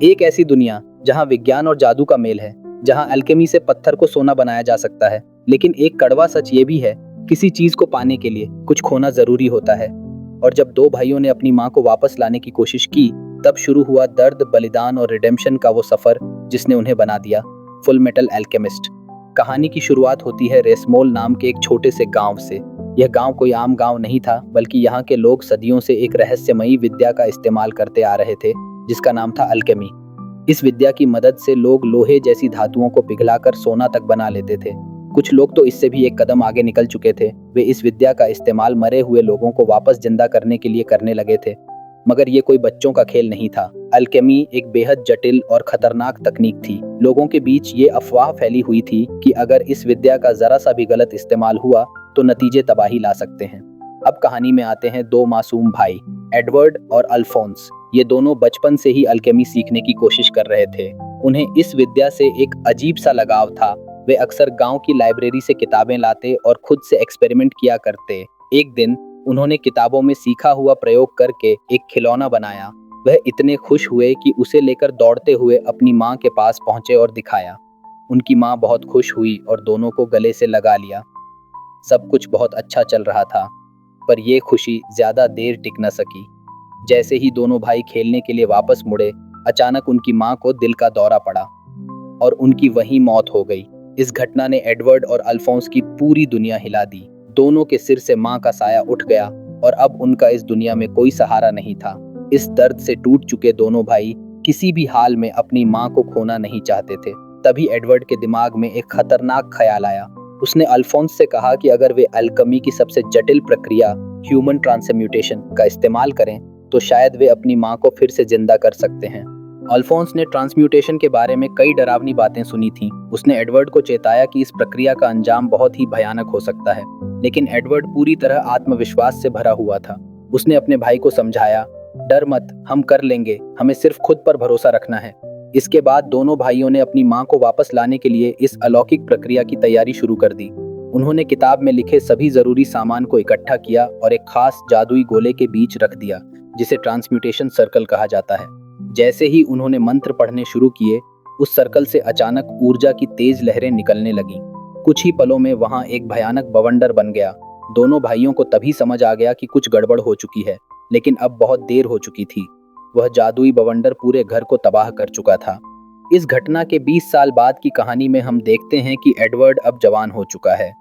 एक ऐसी दुनिया जहां विज्ञान और जादू का मेल है, जहां अल्केमी से पत्थर को सोना बनाया जा सकता है। लेकिन एक कड़वा सच ये भी है, किसी चीज को पाने के लिए कुछ खोना जरूरी होता है। और जब दो भाइयों ने अपनी माँ को वापस लाने की कोशिश की, तब शुरू हुआ दर्द, बलिदान और रिडेम्पशन का वो सफर जिसने उन्हें बना दिया फुल मेटल अल्केमिस्ट। कहानी की शुरुआत होती है रेसमोल नाम के एक छोटे से गांव से। यह गांव कोई आम गांव नहीं था, बल्कि यहाँ के लोग सदियों से एक रहस्यमयी विद्या का इस्तेमाल करते आ रहे थे, जिसका नाम था अल्केमी। इस विद्या की मदद से लोग लोहे जैसी धातुओं को पिघलाकर सोना तक बना लेते थे। कुछ लोग तो इससे भी एक कदम आगे निकल चुके थे। वे इस विद्या का इस्तेमाल मरे हुए लोगों को वापस जिंदा करने के लिए करने लगे थे। मगर ये कोई बच्चों का खेल नहीं था। अल्केमी एक बेहद जटिल और खतरनाक तकनीक थी। लोगों के बीच ये अफवाह फैली हुई थी कि अगर इस विद्या का जरा सा भी गलत इस्तेमाल हुआ तो नतीजे तबाही ला सकते हैं। अब कहानी में आते हैं दो मासूम भाई, एडवर्ड और अल्फोंस। ये दोनों बचपन से ही अल्केमी सीखने की कोशिश कर रहे थे। उन्हें इस विद्या से एक अजीब सा लगाव था। वे अक्सर गांव की लाइब्रेरी से किताबें लाते और खुद से एक्सपेरिमेंट किया करते। एक दिन उन्होंने किताबों में सीखा हुआ प्रयोग करके एक खिलौना बनाया। वह इतने खुश हुए कि उसे लेकर दौड़ते हुए अपनी माँ के पास पहुंचे और दिखाया। उनकी माँ बहुत खुश हुई और दोनों को गले से लगा लिया। सब कुछ बहुत अच्छा चल रहा था, पर यह खुशी ज्यादा देर टिक न सकी। जैसे ही दोनों भाई खेलने के लिए वापस मुड़े, अचानक उनकी माँ को दिल का दौरा पड़ा और उनकी वहीं मौत हो गई। इस घटना ने एडवर्ड और अल्फोंस की पूरी दुनिया हिला दी। दोनों के सिर से माँ का साया उठ गया और अब उनका इस दुनिया में कोई सहारा नहीं था। इस दर्द से टूट चुके दोनों भाई किसी भी हाल में अपनी माँ को खोना नहीं चाहते थे। तभी एडवर्ड के दिमाग में एक खतरनाक ख्याल आया। उसने अल्फोंस से कहा कि अगर वे अल्केमी की सबसे जटिल प्रक्रिया ह्यूमन ट्रांसम्यूटेशन का इस्तेमाल करें तो शायद वे अपनी माँ को फिर से जिंदा कर सकते हैं। अल्फोंस ने ट्रांसम्यूटेशन के बारे में कई डरावनी बातें सुनी थीं। उसने एडवर्ड को चेताया कि इस प्रक्रिया का अंजाम बहुत ही भयानक हो सकता है, लेकिन एडवर्ड पूरी तरह आत्मविश्वास से भरा हुआ था। उसने अपने भाई को समझाया, डर मत, हम कर लेंगे, हमें सिर्फ खुद पर भरोसा रखना है। इसके बाद दोनों भाइयों ने अपनी माँ को वापस लाने के लिए इस अलौकिक प्रक्रिया की तैयारी शुरू कर दी। उन्होंने किताब में लिखे सभी जरूरी सामान को इकट्ठा किया और एक खास जादुई गोले के बीच रख दिया, जिसे ट्रांसम्यूटेशन सर्कल कहा जाता है। जैसे ही उन्होंने मंत्र पढ़ने शुरू किए, उस सर्कल से अचानक ऊर्जा की तेज लहरें निकलने लगीं। कुछ ही पलों में वहां एक भयानक बवंडर बन गया। दोनों भाइयों को तभी समझ आ गया कि कुछ गड़बड़ हो चुकी है, लेकिन अब बहुत देर हो चुकी थी। वह जादुई बवंडर पूरे घर को तबाह कर चुका था। इस घटना के 20 साल बाद की कहानी में हम देखते हैं कि एडवर्ड अब जवान हो चुका है।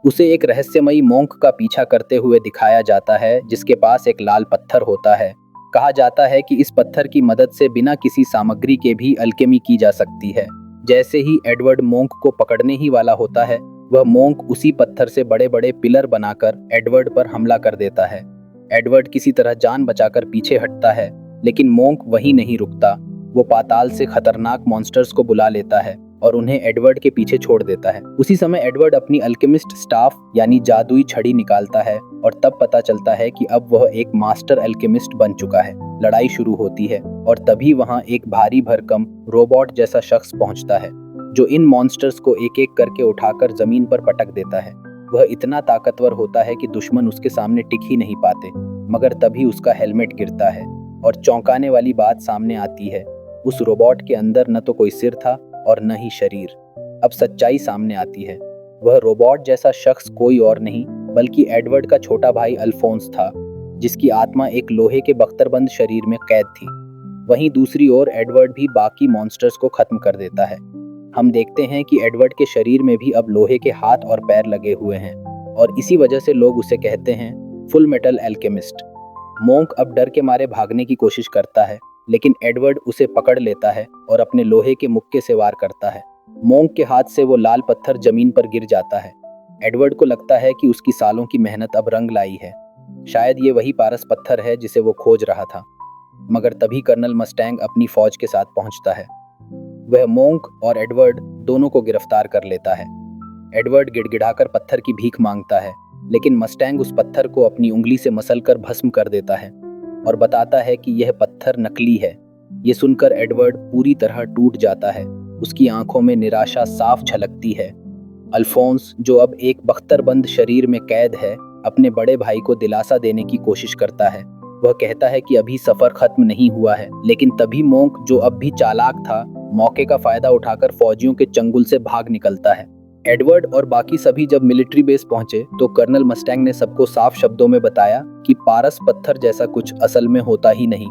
उसे एक रहस्यमयी मोंक का पीछा करते हुए दिखाया जाता है, जिसके पास एक लाल पत्थर होता है। कहा जाता है कि इस पत्थर की मदद से बिना किसी सामग्री के भी अल्केमी की जा सकती है। जैसे ही एडवर्ड मोंक को पकड़ने ही वाला होता है, वह मोंक उसी पत्थर से बड़े बड़े पिलर बनाकर एडवर्ड पर हमला कर देता है। एडवर्ड किसी तरह जान बचाकर पीछे हटता है, लेकिन मोंक वहीं नहीं रुकता। वो पाताल से खतरनाक मॉन्स्टर्स को बुला लेता है और उन्हें एडवर्ड के पीछे छोड़ देता है। उसी समय एडवर्ड अपनी अल्केमिस्ट स्टाफ यानी जादुई छड़ी निकालता है और तब पता चलता है कि अब वह एक मास्टर अल्केमिस्ट बन चुका है। लड़ाई शुरू होती है और तभी वहां एक भारी भरकम रोबोट जैसा शख्स पहुंचता है, जो इन मॉन्स्टर्स को एक एक करके उठाकर जमीन पर पटक देता है। वह इतना ताकतवर होता है कि दुश्मन उसके सामने टिक ही नहीं पाते। मगर तभी उसका हेलमेट गिरता है और चौंकाने वाली बात सामने आती है। उस रोबोट के अंदर न तो कोई सिर था और न ही शरीर। अब सच्चाई सामने आती है। वह रोबोट जैसा शख्स कोई और नहीं बल्कि एडवर्ड का छोटा भाई अल्फोंस था, जिसकी आत्मा एक लोहे के बख्तरबंद शरीर में कैद थी। वहीं दूसरी ओर एडवर्ड भी बाकी मॉन्स्टर्स को खत्म कर देता है। हम देखते हैं कि एडवर्ड के शरीर में भी अब लोहे के हाथ और पैर लगे हुए हैं और इसी वजह से लोग उसे कहते हैं फुल मेटल अल्केमिस्ट। मोंक अब डर के मारे भागने की कोशिश करता है, लेकिन एडवर्ड उसे पकड़ लेता है और अपने लोहे के मुक्के से वार करता है। मोंक के हाथ से वो लाल पत्थर जमीन पर गिर जाता है। एडवर्ड को लगता है कि उसकी सालों की मेहनत अब रंग लाई है। शायद ये वही पारस पत्थर है जिसे वो खोज रहा था। मगर तभी कर्नल मस्टैंग अपनी फौज के साथ पहुंचता है। वह मोंक और एडवर्ड दोनों को गिरफ्तार कर लेता है। एडवर्ड गिड़गिड़ाकर पत्थर की भीख मांगता है, लेकिन मस्टैंग उस पत्थर को अपनी उंगली से मसलकर भस्म कर देता है और बताता है कि यह पत्थर नकली है। ये सुनकर एडवर्ड पूरी तरह टूट जाता है। उसकी आंखों में निराशा साफ झलकती है। अल्फोंस, जो अब एक बख्तरबंद शरीर में कैद है, अपने बड़े भाई को दिलासा देने की कोशिश करता है। वह कहता है कि अभी सफर खत्म नहीं हुआ है, लेकिन तभी मोंक, जो अब भी चालाक था, मौके का फायदा उठाकर फौजियों के चंगुल से भाग निकलता है। एडवर्ड और बाकी सभी जब मिलिट्री बेस पहुंचे तो कर्नल मस्टैंग ने सबको साफ शब्दों में बताया कि पारस पत्थर जैसा कुछ असल में होता ही नहीं।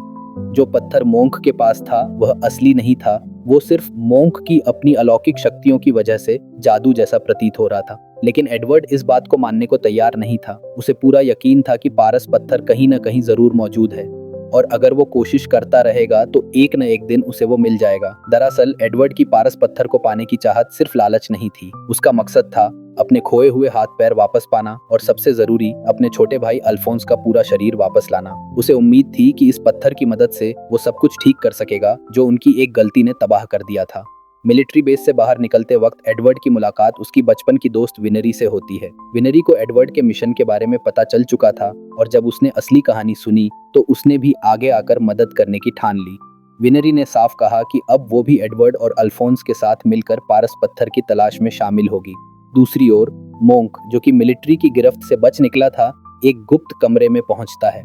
जो पत्थर मोंक के पास था वह असली नहीं था, वो सिर्फ मोंक की अपनी अलौकिक शक्तियों की वजह से जादू जैसा प्रतीत हो रहा था। लेकिन एडवर्ड इस बात को मानने को तैयार नहीं था। उसे पूरा यकीन था कि पारस पत्थर कहीं न कहीं जरूर मौजूद है और अगर वो कोशिश करता रहेगा तो एक न एक दिन उसे वो मिल जाएगा। दरअसल एडवर्ड की पारस पत्थर को पाने की चाहत सिर्फ लालच नहीं थी, उसका मकसद था अपने खोए हुए हाथ पैर वापस पाना और सबसे जरूरी अपने छोटे भाई अल्फोंस का पूरा शरीर वापस लाना। उसे उम्मीद थी कि इस पत्थर की मदद से वो सब कुछ ठीक कर सकेगा जो उनकी एक गलती ने तबाह कर दिया था। मिलिट्री बेस से बाहर निकलते वक्त एडवर्ड की मुलाकात उसकी बचपन की दोस्त विनरी से होती है। विनरी को एडवर्ड के मिशन के बारे में पता चल चुका था और जब उसने असली कहानी सुनी तो उसने भी आगे आकर मदद करने की ठान ली। विनरी ने साफ कहा कि अब वो भी एडवर्ड और अल्फोंस के साथ मिलकर पारस पत्थर की तलाश में शामिल होगी। दूसरी ओर मोंक, जो कि मिलिट्री की गिरफ्त से बच निकला था, एक गुप्त कमरे में पहुंचता है।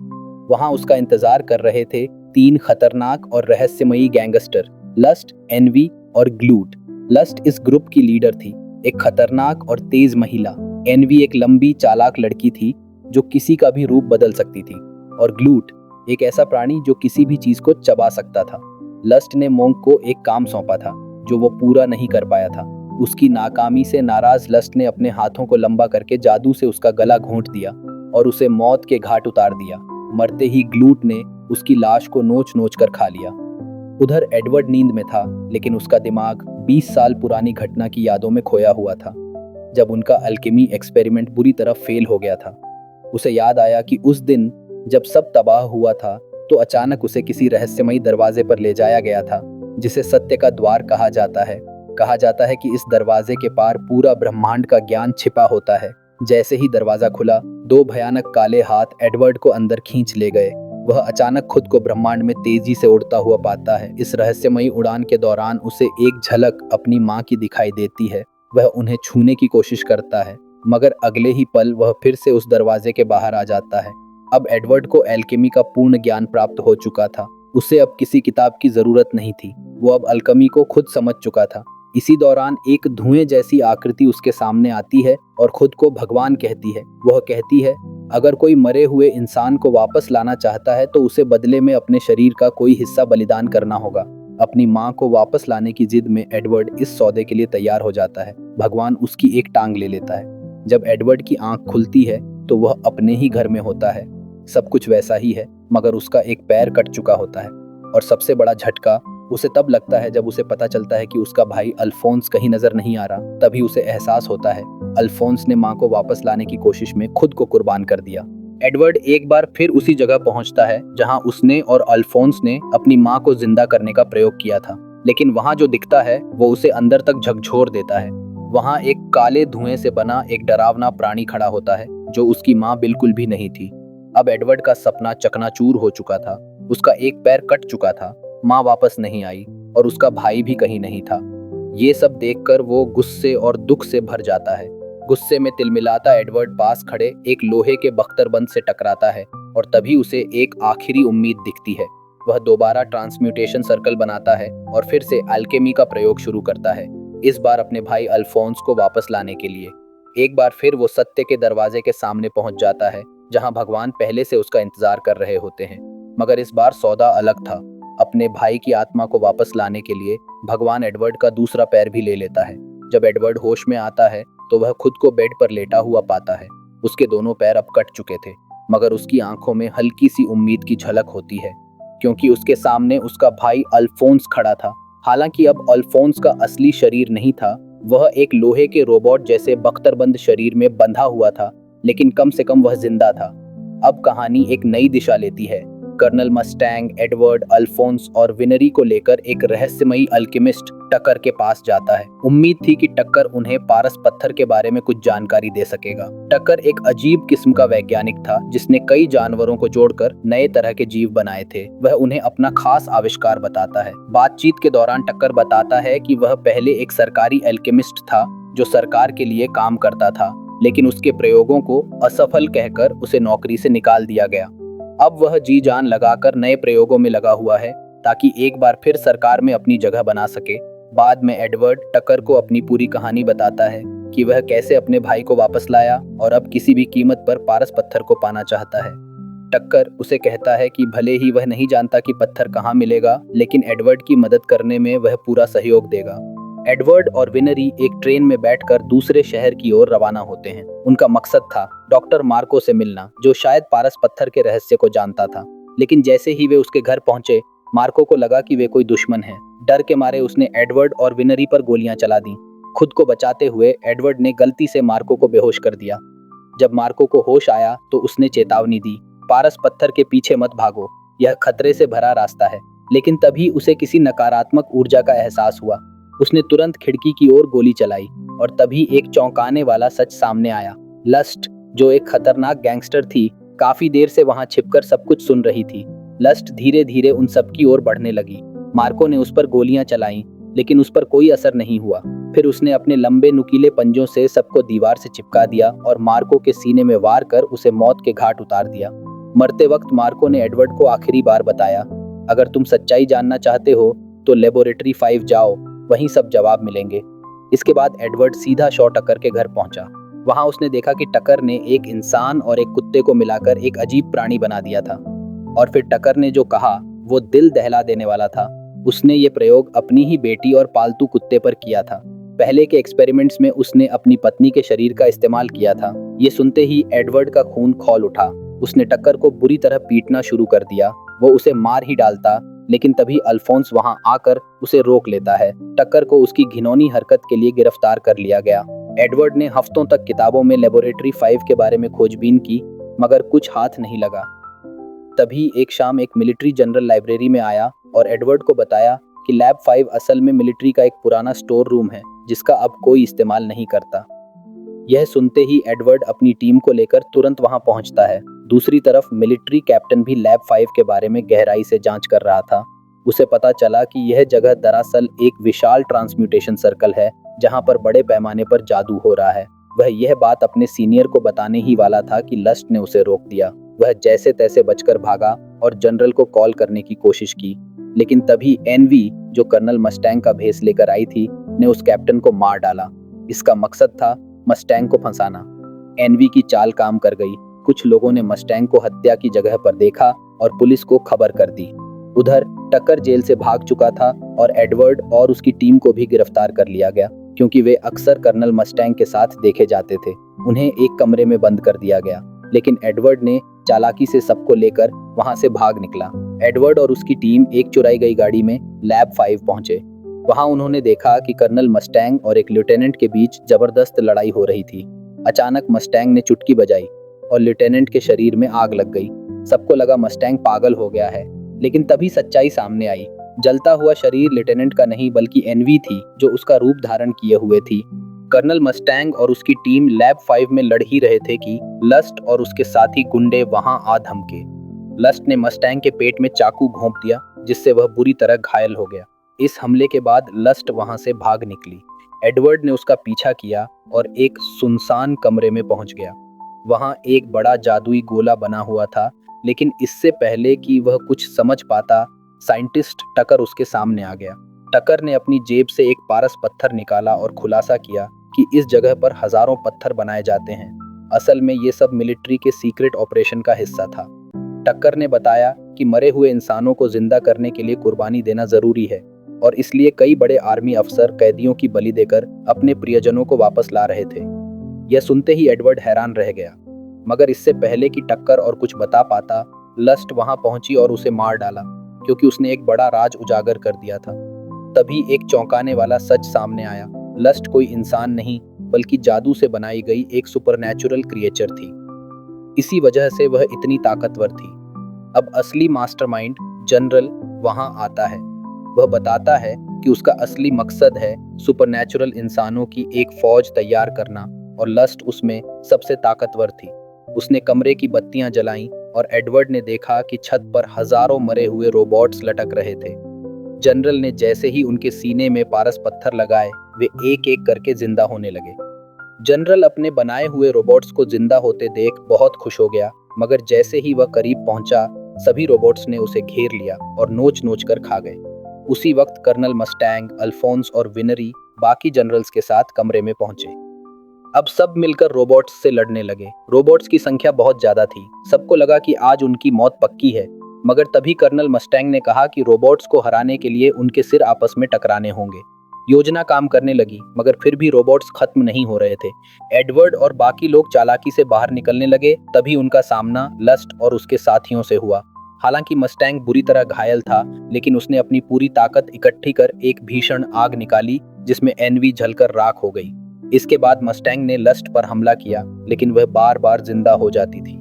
वहां उसका इंतजार कर रहे थे 3 खतरनाक और रहस्यमयी गैंगस्टर, लस्ट, एनवी और ग्लूट। लस्ट इस ग्रुप की लीडर थी, एक खतरनाक और तेज महिला। एनवी एक लंबी चालाक लड़की थी जो किसी का भी रूप बदल सकती थी, और ग्लूट एक ऐसा प्राणी जो किसी भी चीज को चबा सकता था। लस्ट ने मोंक को एक काम सौंपा था जो वो पूरा नहीं कर पाया था। उसकी नाकामी से नाराज लस्ट ने अपने हाथों को लंबा करके जादू से उसका गला घोंट दिया और उसे मौत के घाट उतार दिया। मरते ही ग्लूट ने उसकी लाश को नोच नोच कर खा लिया। उधर एडवर्ड नींद में था, लेकिन उसका दिमाग 20 साल पुरानी घटना की यादों में खोया हुआ था, जब उनका अल्केमी एक्सपेरिमेंट बुरी तरह फेल हो गया था। उसे याद आया कि उस दिन जब सब तबाह हुआ था तो अचानक उसे किसी रहस्यमयी दरवाजे पर ले जाया गया था, जिसे सत्य का द्वार कहा जाता है। कहा जाता है कि इस दरवाजे के पार पूरा ब्रह्मांड का ज्ञान छिपा होता है। जैसे ही दरवाजा खुला, 2 भयानक काले हाथ एडवर्ड को अंदर खींच ले गए। वह अचानक खुद को ब्रह्मांड में तेजी से उड़ता हुआ पाता है। इस रहस्यमयी उड़ान के दौरान उसे एक झलक अपनी माँ की दिखाई देती है। वह उन्हें छूने की कोशिश करता है, मगर अगले ही पल वह फिर से उस दरवाजे के बाहर आ जाता है। अब एडवर्ड को एल्केमी का पूर्ण ज्ञान प्राप्त हो चुका था। उसे अब किसी किताब की जरूरत नहीं थी, वो अब अल्केमी को खुद समझ चुका था। इसी दौरान एक धुएं जैसी आकृति उसके सामने आती है और खुद को भगवान कहती है। वह कहती है, अगर कोई मरे हुए इंसान को वापस लाना चाहता है तो उसे बदले में अपने शरीर का कोई हिस्सा बलिदान करना होगा। अपनी माँ को वापस लाने की जिद में एडवर्ड इस सौदे के लिए तैयार हो जाता है। भगवान उसकी एक टांग ले लेता है। जब एडवर्ड की आंख खुलती है तो वह अपने ही घर में होता है। सब कुछ वैसा ही है, मगर उसका एक पैर कट चुका होता है। और सबसे बड़ा झटका उसे तब लगता है जब उसे पता चलता है कि उसका भाई अल्फोंस कहीं नजर नहीं आ रहा। तभी उसे एहसास होता है अल्फोंस ने माँ को वापस लाने की कोशिश में खुद को कुर्बान कर दिया। एडवर्ड एक बार फिर उसी जगह पहुंचता है जहां उसने और अल्फोंस ने अपनी माँ को जिंदा करने का प्रयोग किया था, लेकिन वहां जो दिखता है वो उसे अंदर तक झकझोर देता है। वहां एक काले धुएं से बना एक डरावना प्राणी खड़ा होता है जो उसकी माँ बिल्कुल भी नहीं थी। अब एडवर्ड का सपना चकनाचूर हो चुका था। उसका एक पैर कट चुका था, माँ वापस नहीं आई और उसका भाई भी कहीं नहीं था। ये सब देखकर वो गुस्से और दुख से भर जाता है। गुस्से में तिलमिलाता एडवर्ड पास खड़े एक लोहे के बख्तरबंद से टकराता है और तभी उसे एक आखिरी उम्मीद दिखती है। वह दोबारा ट्रांसम्यूटेशन सर्कल बनाता है और फिर से अल्केमी का प्रयोग शुरू करता है, इस बार अपने भाई अल्फोंस को वापस लाने के लिए। एक बार फिर वो सत्य के दरवाजे के सामने पहुंच जाता है जहां भगवान पहले से उसका इंतजार कर रहे होते हैं। मगर इस बार सौदा अलग था। अपने भाई की आत्मा को वापस लाने के लिए भगवान एडवर्ड का दूसरा पैर भी ले लेता है। जब एडवर्ड होश में आता है तो वह खुद को बेड पर लेटा हुआ पाता है। उसके दोनों पैर अब कट चुके थे, मगर उसकी आंखों में हल्की सी उम्मीद की झलक होती है, क्योंकि उसके सामने उसका भाई अल्फोंस खड़ा था। हालांकि अब अल्फोंस का असली शरीर नहीं था, वह एक लोहे के रोबोट जैसे बख्तरबंद शरीर में बंधा हुआ था, लेकिन कम से कम वह जिंदा था। अब कहानी एक नई दिशा लेती है। कर्नल मस्टैंग एडवर्ड, अल्फोंस और विनरी को लेकर एक रहस्यमयी अल्केमिस्ट टक्कर के पास जाता है। उम्मीद थी कि टक्कर उन्हें पारस पत्थर के बारे में कुछ जानकारी दे सकेगा। टक्कर एक अजीब किस्म का वैज्ञानिक था जिसने कई जानवरों को जोड़कर नए तरह के जीव बनाए थे। वह उन्हें अपना खास आविष्कार बताता है। बातचीत के दौरान टक्कर बताता है कि वह पहले एक सरकारी अल्केमिस्ट था जो सरकार के लिए काम करता था, लेकिन उसके प्रयोगों को असफल कहकर उसे नौकरी से निकाल दिया गया। अब वह जी जान लगाकर नए प्रयोगों में लगा हुआ है ताकि एक बार फिर सरकार में अपनी जगह बना सके। बाद में एडवर्ड टकर को अपनी पूरी कहानी बताता है कि वह कैसे अपने भाई को वापस लाया और अब किसी भी कीमत पर पारस पत्थर को पाना चाहता है। टक्कर उसे कहता है कि भले ही वह नहीं जानता कि पत्थर कहाँ मिलेगा, लेकिन एडवर्ड की मदद करने में वह पूरा सहयोग देगा। एडवर्ड और विनरी एक ट्रेन में बैठकर दूसरे शहर की ओर रवाना होते हैं। उनका मकसद था डॉक्टर मार्को से मिलना, जो शायद पारस पत्थर के रहस्य को जानता था। लेकिन जैसे ही वे उसके घर पहुंचे, मार्को को लगा कि वे कोई दुश्मन है। डर के मारे उसने एडवर्ड और विनरी पर गोलियां चला दी। खुद को बचाते हुए एडवर्ड ने गलती से मार्को को बेहोश कर दिया। जब मार्को को होश आया तो उसने चेतावनी दी, पारस पत्थर के पीछे मत भागो, यह खतरे से भरा रास्ता है। लेकिन तभी उसे किसी नकारात्मक ऊर्जा का एहसास हुआ। उसने तुरंत खिड़की की ओर गोली चलाई और तभी एक चौंकाने वाला सच सामने आया। लस्ट, जो एक खतरनाक गैंगस्टर थी, काफी देर से वहां छिपकर सब कुछ सुन रही थी। लस्ट धीरे धीरे उन सब की ओर बढ़ने लगी। मार्को ने उस पर गोलियां चलाईं, लेकिन उस पर कोई असर नहीं हुआ। फिर उसने अपने लंबे नुकीले पंजों से सबको दीवार से चिपका दिया और मार्को के सीने में वार कर उसे मौत के घाट उतार दिया। मरते वक्त मार्को ने एडवर्ड को आखिरी बार बताया, अगर तुम सच्चाई जानना चाहते हो तो लेबोरेटरी 5 जाओ, वहीं सब जवाब मिलेंगे। इसके बाद एडवर्ड सीधा शॉ टकर के घर पहुंचा। वहां उसने देखा कि टकर ने एक इंसान और एक कुत्ते को मिलाकर एक अजीब प्राणी बना दिया था। और फिर टकर ने जो कहा वो दिल दहला देने वाला था। उसने ये प्रयोग अपनी ही बेटी और पालतू कुत्ते पर किया था। पहले के एक्सपेरिमेंट्स में उसने अपनी पत्नी के शरीर का इस्तेमाल किया था। ये सुनते ही एडवर्ड का खून खौल उठा। उसने टक्कर को बुरी तरह पीटना शुरू कर दिया। वो उसे मार ही डालता, लेकिन तभी अल्फोंस वहां आकर उसे रोक लेता है। टक्कर को उसकी घिनौनी हरकत के लिए गिरफ्तार कर लिया गया। एडवर्ड ने हफ्तों तक किताबों में लेबोरेटरी 5 के बारे में खोजबीन की, मगर कुछ हाथ नहीं लगा। तभी एक शाम एक मिलिट्री जनरल लाइब्रेरी में आया और एडवर्ड को बताया कि लैब 5 असल में मिलिट्री का एक पुराना स्टोर रूम है, जिसका अब कोई इस्तेमाल नहीं करता। यह सुनते ही एडवर्ड अपनी टीम को लेकर तुरंत वहां पहुंचता है। दूसरी तरफ मिलिट्री कैप्टन भी लैब 5 के बारे में गहराई से जांच कर रहा था। उसे पता चला कि यह जगह दरअसल एक विशाल ट्रांसम्यूटेशन सर्कल है, जहां पर बड़े पैमाने पर जादू हो रहा है। वह यह बात अपने सीनियर को बताने ही वाला था कि लस्ट ने उसे रोक दिया। वह जैसे तैसे बचकर भागा और जनरल को कॉल करने की कोशिश की, लेकिन तभी एनवी, जो कर्नल मस्टैंग का भेस लेकर आई थी, ने उस कैप्टन को मार डाला। इसका मकसद था मस्टैंग को फंसाना। एनवी की चाल काम कर गई। कुछ लोगों ने मस्टैंग को हत्या की जगह पर देखा और पुलिस को खबर कर दी। उधर टक्कर जेल से भाग चुका था और एडवर्ड और उसकी टीम को भी गिरफ्तार कर लिया गया, क्योंकि वे अक्सर कर्नल मस्टैंग के साथ देखे जाते थे। उन्हें एक कमरे में बंद कर दिया गया, लेकिन एडवर्ड ने चालाकी से सबको लेकर वहां से भाग निकला। एडवर्ड और उसकी टीम एक चुराई गई गाड़ी में लैब 5 पहुंचे। वहां उन्होंने देखा कि कर्नल मस्टैंग और एक लेफ्टिनेंट के बीच जबरदस्त लड़ाई हो रही थी। अचानक मस्टैंग ने चुटकी बजाई और लेफ्टिनेंट के शरीर में आग लग गई। सबको लगा मस्टैंग पागल हो गया है, लेकिन तभी सच्चाई सामने आई। जलता हुआ शरीर लेफ्टिनेंट का नहीं बल्कि एनवी थी, जो उसका रूप धारण किए हुए थी। कर्नल मस्टैंग और उसकी टीम लैब 5 में लड़ ही रहे थे कि लस्ट और उसके साथी गुंडे वहां आ धमके। लस्ट ने मस्टैंग के पेट में चाकू घोंप दिया, जिससे वह बुरी तरह घायल हो गया। इस हमले के बाद लस्ट वहां से भाग निकली। एडवर्ड ने उसका पीछा किया और एक सुनसान कमरे में पहुंच गया। वहां एक बड़ा जादुई गोला बना हुआ था, लेकिन इससे पहले कि वह कुछ समझ पाता, साइंटिस्ट टकर उसके सामने आ गया। टकर ने अपनी जेब से एक पारस पत्थर निकाला और खुलासा किया कि इस जगह पर हजारों पत्थर बनाए जाते हैं। असल में ये सब मिलिट्री के सीक्रेट ऑपरेशन का हिस्सा था। टक्कर ने बताया कि मरे हुए इंसानों को जिंदा करने के लिए कुर्बानी देना जरूरी है, और इसलिए कई बड़े आर्मी अफसर कैदियों की बलि देकर अपने प्रियजनों को वापस ला रहे थे। यह सुनते ही एडवर्ड हैरान रह गया, मगर इससे पहले कि टक्कर और कुछ बता पाता, लस्ट वहां पहुंची और उसे मार डाला, क्योंकि उसने एक बड़ा राज उजागर कर दिया था। तभी एक चौंकाने वाला सच सामने आया। लस्ट कोई इंसान नहीं, बल्कि जादू से बनाई गई एक सुपरनैचुरल क्रिएचर थी। इसी वजह से वह इतनी ताकतवर थी। अब असली मास्टरमाइंड जनरल वहां आता है। वह बताता है कि उसका असली मकसद है सुपरनैचुरल इंसानों की एक फौज तैयार करना, और लस्ट उसमें सबसे ताकतवर थी। उसने कमरे की बत्तियां जलाईं और एडवर्ड ने देखा कि छत पर हजारों मरे हुए रोबोट्स लटक रहे थे। जनरल ने जैसे ही उनके सीने में पारस पत्थर लगाए, वे एक एक करके जिंदा होने लगे। जनरल अपने बनाए हुए रोबोट्स को जिंदा होते देख बहुत खुश हो गया मगर जैसे ही वह करीब पहुंचा, सभी रोबोट्स ने उसे घेर लिया और नोच नोच कर खा गए। उसी वक्त कर्नल मस्टैंग, अल्फोंस और विनरी बाकी जनरल्स के साथ कमरे में पहुंचे। अब सब मिलकर रोबोट्स से लड़ने लगे। रोबोट्स की संख्या बहुत ज्यादा थी। सबको लगा कि आज उनकी मौत पक्की है। मगर तभी कर्नल मस्टैंग ने कहा कि रोबोट्स को हराने के लिए उनके सिर आपस में टकराने होंगे। योजना काम करने लगी, मगर फिर भी रोबोट्स खत्म नहीं हो रहे थे। एडवर्ड और बाकी लोग चालाकी से बाहर निकलने लगे। तभी उनका सामना लस्ट और उसके साथियों से हुआ। हालांकि मस्टैंग बुरी तरह घायल था, लेकिन उसने अपनी पूरी ताकत इकट्ठी कर एक भीषण आग निकाली, जिसमें एनवी जलकर राख हो गई। इसके बाद मस्टैंग ने लस्ट पर हमला किया, लेकिन वह बार बार जिंदा हो जाती थी।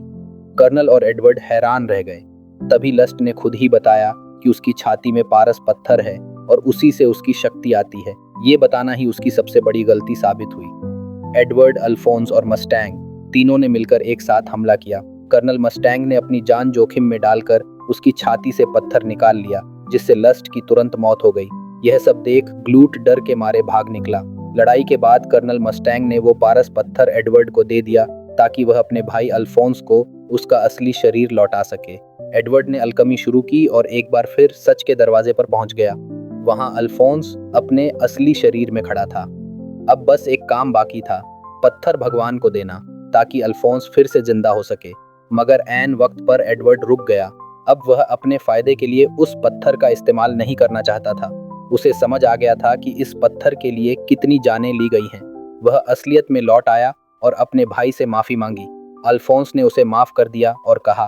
कर्नल और एडवर्ड हैरान रह गए। तभी लस्ट ने खुद ही बताया कि उसकी छाती में पारस पत्थर है और उसी से उसकी शक्ति आती है। ये बताना ही उसकी सबसे बड़ी गलती साबित हुई। एडवर्ड, अल्फोंस और मस्टैंग तीनों ने मिलकर एक साथ हमला किया। कर्नल मस्टैंग ने अपनी जान जोखिम में डालकर उसकी छाती से पत्थर निकाल लिया, जिससे लस्ट की तुरंत मौत हो गई। यह सब देख ग्लूट डर के मारे भाग निकला। लड़ाई के बाद कर्नल मस्टैंग ने वो पारस पत्थर एडवर्ड को दे दिया, ताकि वह अपने भाई अल्फोंस को उसका असली शरीर लौटा सके। एडवर्ड ने अलकमी शुरू की और एक बार फिर सच के दरवाजे पर पहुंच गया। वहां अल्फोंस अपने असली शरीर में खड़ा था। अब बस एक काम बाकी था, पत्थर भगवान को देना, ताकि अल्फोंस फिर से जिंदा हो सके। मगर ऐन वक्त पर एडवर्ड रुक गया। अब वह अपने फायदे के लिए उस पत्थर का इस्तेमाल नहीं करना चाहता था। उसे समझ आ गया था कि इस पत्थर के लिए कितनी जानें ली गई हैं। वह असलियत में लौट आया और अपने भाई से माफी मांगी। अल्फोंस ने उसे माफ कर दिया और कहा,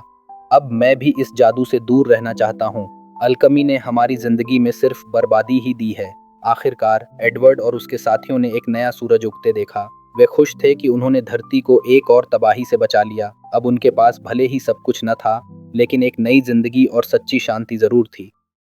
अब मैं भी इस जादू से दूर रहना चाहता हूँ। अलकमी ने हमारी जिंदगी में सिर्फ बर्बादी ही दी है। आखिरकार एडवर्ड और उसके साथियों ने एक नया सूरज उगते देखा। वे खुश थे कि उन्होंने धरती को एक और तबाही से बचा लिया। अब उनके पास भले ही सब कुछ न था, लेकिन एक नई जिंदगी और सच्ची शांति जरूर थी।